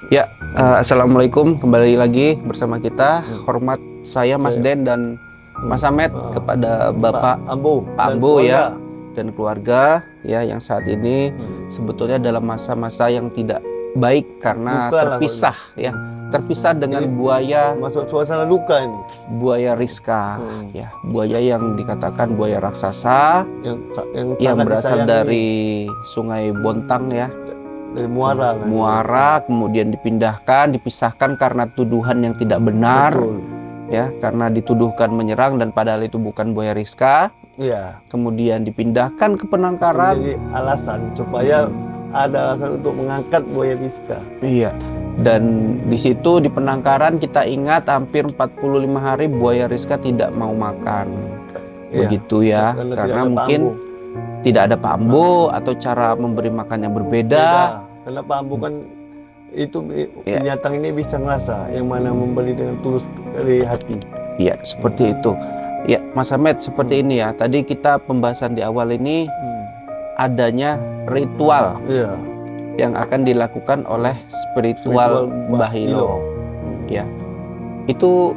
Ya, assalamualaikum, kembali lagi bersama kita. Hormat saya Mas Den dan Mas Ahmed kepada Bapak Pak Ambo ya dan keluarga ya yang saat ini sebetulnya dalam masa-masa yang tidak baik karena Duka lah terpisah ya, terpisah dengan buaya, masuk suasana duka ini. buaya Rizka ya, buaya yang dikatakan buaya raksasa yang sangat berasal disayangi dari Sungai Bontang ya. dari Muara kan. Muara kemudian dipisahkan karena tuduhan yang tidak benar. Betul. Ya, karena dituduhkan menyerang dan padahal itu bukan buaya Rizka. Iya. Kemudian dipindahkan ke Penangkaran. Jadi alasan supaya ada alasan untuk mengangkat buaya Rizka. Iya. Dan di situ di Penangkaran kita ingat hampir 45 hari buaya Rizka tidak mau makan. Iya. Begitu ya. Karena mungkin tidak ada Pak Ambo atau cara memberi makannya berbeda. Karena Pak Ambo kan itu binatang ini bisa ngerasa yang mana membeli dengan tulus dari hati. Iya, seperti itu. Ya, Mas Ahmed, seperti ini ya. Tadi kita pembahasan di awal ini adanya ritual yang akan dilakukan oleh spiritual Mbah Hilo. Ya. Itu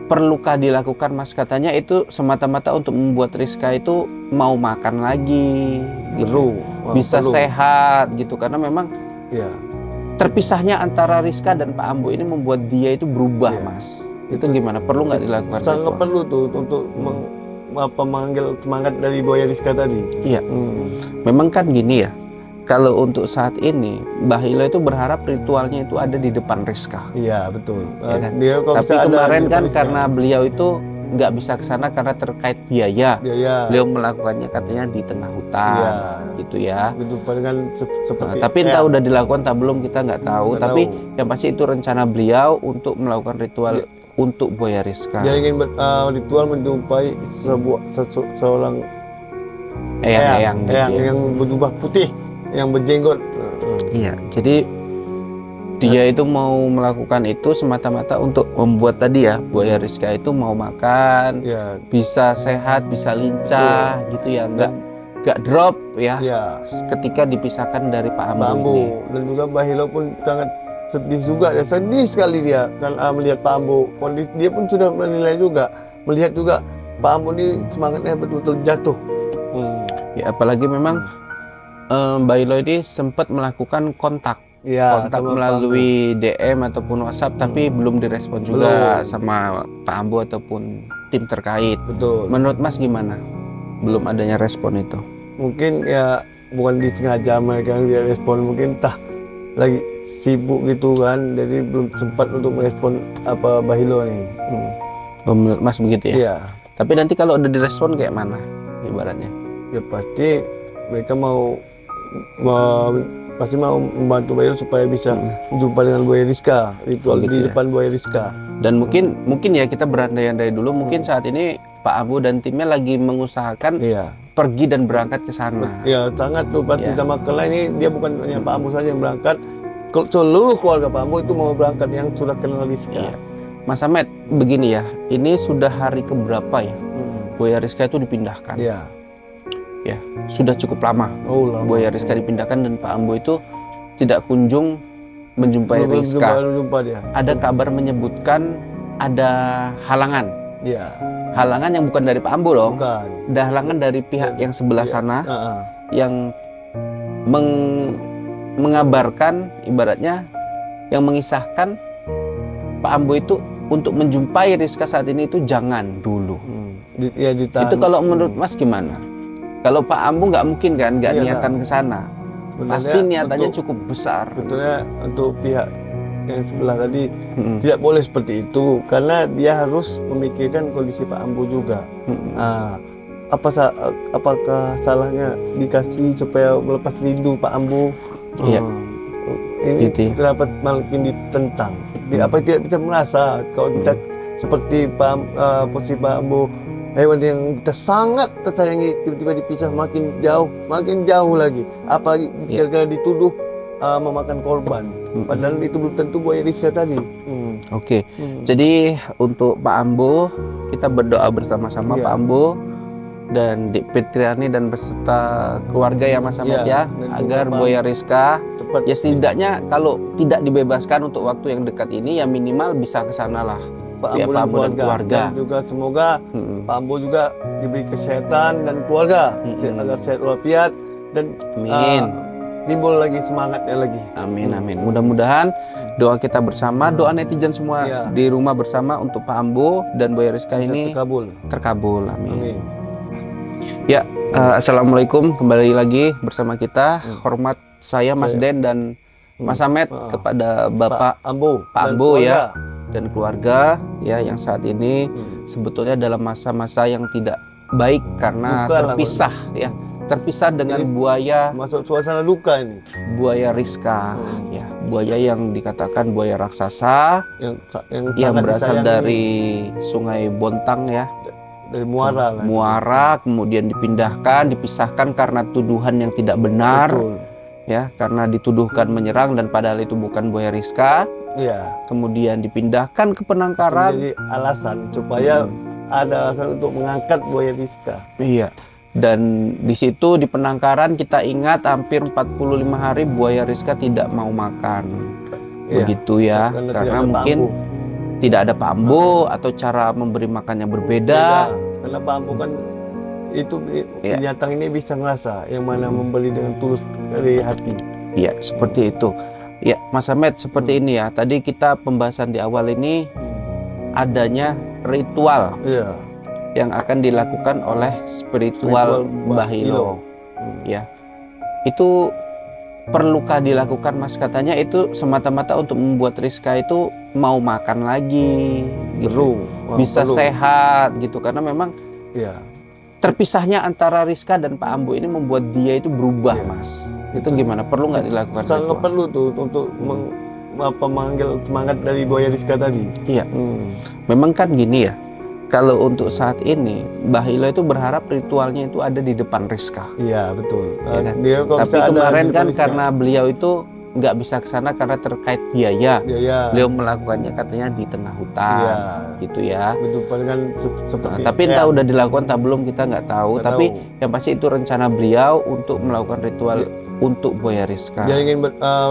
perlukah dilakukan Mas? Katanya itu semata-mata untuk membuat Rizka itu mau makan lagi gitu. Bisa sehat gitu karena memang terpisahnya antara Rizka dan Pak Ambo ini membuat dia itu berubah Mas. Itu gimana? Perlu nggak dilakukan? Sangat perlu tuh untuk memanggil semangat dari buaya Rizka tadi. Iya. Memang kan gini ya. Kalau untuk saat ini, Mbah Hilo itu berharap ritualnya itu ada di depan Rizka. Iya, betul. Ya kan? Dia tapi kemarin kan karena beliau itu nggak bisa ke sana karena terkait biaya. Beliau melakukannya katanya di tengah hutan, gitu ya. Dengan seperti. Tapi entah udah dilakukan, entah belum kita nggak tahu. Tapi yang pasti itu rencana beliau untuk melakukan ritual untuk buaya Rizka. Dia ingin ritual menjumpai seorang eyang yang berjubah putih, yang berjenggot. Iya, jadi dia itu mau melakukan itu semata-mata untuk membuat tadi ya buaya Rizka itu mau makan, bisa sehat, bisa lincah gitu ya, nggak drop ya. Ketika dipisahkan dari Pak Ambo. Dan juga Mbah Hilo pun sangat sedih juga, ya sedih sekali dia kan melihat Pak Ambo. Kondisi dia pun sudah menilai juga, melihat juga Pak Ambo ini semangatnya betul-betul jatuh. Ya apalagi memang Mbah Hilo ini sempat melakukan kontak melalui DM ataupun WhatsApp, tapi belum direspon juga sama Pak Ambo ataupun tim terkait. Betul. Menurut Mas gimana? Belum adanya respon itu? Mungkin ya bukan disengaja mereka dia respon, mungkin lagi sibuk gitu kan, jadi belum sempat untuk merespon apa Mbah Hilo nih. Menurut Mas begitu ya? Iya. Tapi nanti kalau udah direspon kayak mana ibaratnya? Ya pasti mereka pasti mau membantu Mbah Hilo supaya bisa jumpa dengan buaya Rizka, ritual di depan buaya Rizka. Dan mungkin ya kita berandai-andai dulu, mungkin saat ini Pak Ambo dan timnya lagi mengusahakan pergi dan berangkat ke sana. Ya sangat tuh, berarti sama Kela ini dia bukan hanya Pak Ambo saja yang berangkat, seluruh keluarga Pak Ambo itu mau berangkat yang sudah kenal Rizka. Mas Ahmed, begini ya, ini sudah hari keberapa ya buaya Rizka itu dipindahkan? Ya, sudah cukup lama. Buaya Rizka dipindahkan dan Pak Ambo itu tidak kunjung menjumpai Rizka. Ada kabar menyebutkan ada halangan. Halangan yang bukan dari Pak Ambo dong. Ada halangan dari pihak yang sebelah sana yang mengabarkan, ibaratnya yang mengisahkan Pak Ambo itu untuk menjumpai Rizka saat ini itu jangan dulu. Itu kalau menurut Mas gimana? Kalau Pak Ambo nggak mungkin kan, nggak niatan ke sana. Pasti niatannya cukup besar. Sebetulnya untuk pihak yang sebelah tadi tidak boleh seperti itu, karena dia harus memikirkan kondisi Pak Ambo juga. Apakah salahnya dikasih supaya melepas rindu Pak Ambo? Ini dapat makin ditentang. Apa tidak bisa merasa kalau kita seperti posisi Pak Ambo, hewan yang kita sangat tersayangi tiba-tiba dipisah makin jauh lagi. Apalagi gara-gara dituduh memakan korban. Padahal itu belum tentu buaya Rizka tadi. Jadi untuk Pak Ambo kita berdoa bersama-sama Pak Ambo dan Dik Fitriani dan beserta keluarga ya Mas Ahmed ya, agar Buaya Rizka ya setidaknya kalau tidak dibebaskan untuk waktu yang dekat ini ya minimal bisa ke sana lah Pak ya, Ambo dan keluarga. Dan juga semoga Pak Ambo juga diberi kesehatan dan keluarga agar sehat walafiat dan timbul lagi semangatnya lagi. Amin amin. Mudah-mudahan doa kita bersama, doa netizen semua di rumah bersama untuk Pak Ambo dan Buaya Rizka bisa ini terkabul. Amin. Ya, assalamualaikum, kembali lagi bersama kita. Hormat saya Mas Den dan Mas Ahmed kepada Bapak Pak Ambo ya dan keluarga ya yang saat ini sebetulnya dalam masa-masa yang tidak baik karena terpisah dengan buaya, masuk suasana duka ini. Buaya Rizka ya, buaya yang dikatakan buaya raksasa yang berasal dari Sungai Bontang ya, dari Muara kemudian dipisahkan karena tuduhan yang tidak benar. Betul. Ya, karena dituduhkan menyerang dan padahal itu bukan Buaya Rizka. Iya. Kemudian dipindahkan ke Penangkaran. Jadi alasan supaya ada alasan untuk mengangkat Buaya Rizka. Iya. Dan di situ di Penangkaran kita ingat hampir 45 hari Buaya Rizka tidak mau makan. Begitu ya. Karena mungkin tidak ada Pak Ambo atau cara memberi makannya berbeda. Karena Pak Ambo kan itu binatang ini bisa ngerasa yang mana membeli dengan tulus dari hati. Iya, seperti itu. Ya, Mas Ahmed, seperti ini ya. Tadi kita pembahasan di awal ini adanya ritual yang akan dilakukan oleh spiritual Mbah Hilo. Ya. Itu perlukah dilakukan Mas? Katanya itu semata-mata untuk membuat Rizka itu mau makan lagi gitu. Bisa sehat gitu karena memang terpisahnya antara Rizka dan Pak Ambo ini membuat dia itu berubah Mas. Itu gimana? Perlu nggak dilakukan? Sangat perlu tuh untuk memanggil semangat dari Buaya Rizka tadi. Iya. Memang kan gini ya. Kalau untuk saat ini Mbah Hilo itu berharap ritualnya itu ada di depan Rizka. Iya betul. Ya kan? Tapi kemarin kan karena beliau itu nggak bisa ke sana karena terkait biaya. Beliau melakukannya katanya di tengah hutan, gitu ya. Dengan seperti. Tapi entah udah dilakukan tak belum kita nggak tahu. Tapi yang pasti itu rencana beliau untuk melakukan ritual untuk Buaya Rizka. Dia ingin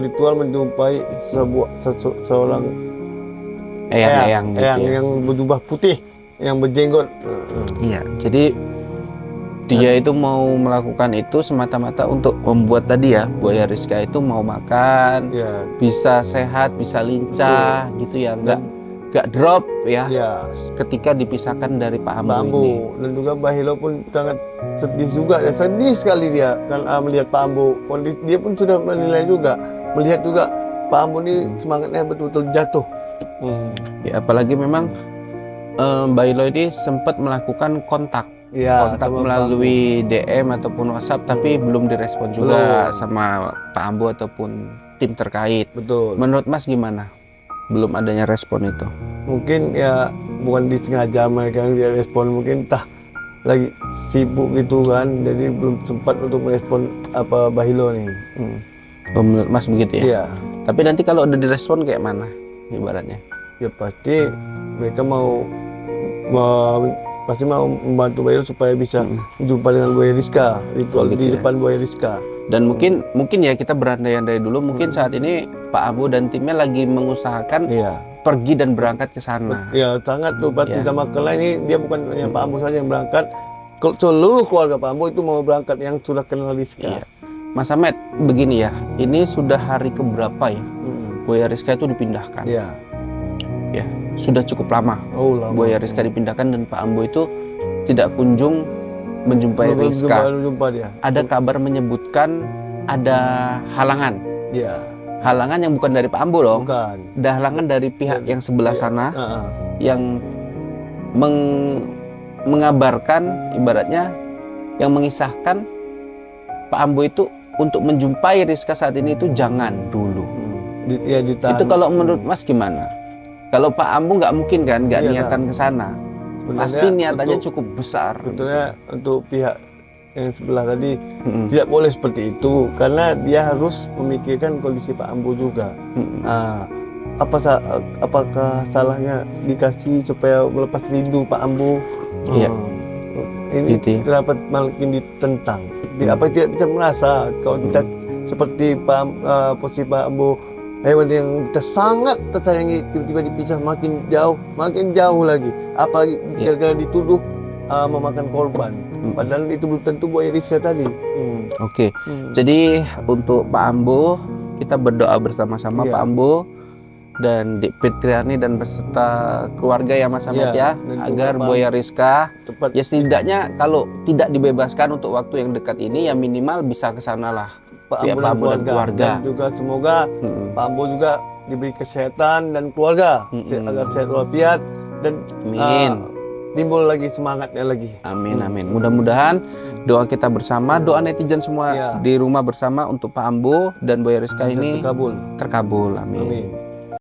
ritual menjumpai seorang eyang yang berjubah putih, yang berjenggot. Iya, jadi dia itu mau melakukan itu semata-mata untuk membuat tadi ya Buaya Rizka itu mau makan, bisa sehat, bisa lincah gitu ya, nggak drop ya, ketika dipisahkan dari Pak Ambo ini. Dan juga Mbah Hilo pun sangat sedih juga, sedih sekali dia kan melihat Pak Ambo. Dia pun sudah menilai juga, melihat juga Pak Ambo ini semangatnya betul-betul jatuh. Ya apalagi memang Mbah Hilo ini sempat melakukan kontak melalui DM ataupun WhatsApp, tapi belum direspon juga sama Pak Ambo ataupun tim terkait. Betul. Menurut Mas gimana? Belum adanya respon itu? Mungkin ya bukan disengaja mereka yang dia respon, mungkin entah lagi sibuk gitu kan, jadi belum sempat untuk merespon Mbah Hilo nih. Menurut Mas begitu ya? Iya. Tapi nanti kalau udah direspon kayak mana ibaratnya? Ya pasti mereka pasti mau membantu Mbah Hilo supaya bisa jumpa dengan Buaya Rizka, ritual di depan Buaya Rizka. Dan mungkin ya kita berandai-andai dulu, mungkin saat ini Pak Ambo dan timnya lagi mengusahakan pergi dan berangkat ke sana. Ya sangat tuh, berarti sama kelai ini dia bukan hanya Pak Ambo saja yang berangkat, seluruh keluarga Pak Ambo itu mau berangkat yang sudah kenal Rizka. Mas Ahmed, begini ya, ini sudah hari keberapa ya Buaya Rizka itu dipindahkan? Ya, sudah cukup lama. Lama. Buaya Rizka dipindahkan dan Pak Ambo itu tidak kunjung menjumpai Rizka. Ada kabar menyebutkan ada halangan. Halangan yang bukan dari Pak Ambo dong. Ada halangan dari pihak yang sebelah sana yang mengabarkan, ibaratnya yang mengisahkan Pak Ambo itu untuk menjumpai Rizka saat ini itu jangan dulu. Itu kalau menurut Mas gimana? Kalau Pak Ambo nggak mungkin kan, nggak niatan ke sana. Pasti niatannya cukup besar. Sebetulnya untuk pihak yang sebelah tadi tidak boleh seperti itu, karena dia harus memikirkan kondisi Pak Ambo juga. Apakah salahnya dikasih supaya melepas rindu Pak Ambo? ini Gitu ya. dapat makin ditentang. Apa tidak bisa merasa kalau kita seperti posisi Pak Ambo, hewan yang kita sangat tersayangi tiba-tiba dipisah makin jauh lagi. Apalagi gara-gara dituduh memakan korban. Padahal itu belum tentu buaya Rizka tadi. Oke. Jadi untuk Pak Ambo, kita berdoa bersama-sama Pak Ambo dan Dik Fitriani dan beserta keluarga ya Mas Ahmed ya, agar buaya Rizka ya setidaknya kalau tidak dibebaskan untuk waktu yang dekat ini ya minimal bisa ke sana lah Pak Ambo dan keluarga. Dan juga semoga Pak Ambo juga diberi kesehatan dan keluarga agar sehat walafiat dan timbul lagi semangatnya lagi. Amin amin. Mudah-mudahan doa kita bersama, doa netizen semua di rumah bersama untuk Pak Ambo dan buaya Rizka ini terkabul. Amin.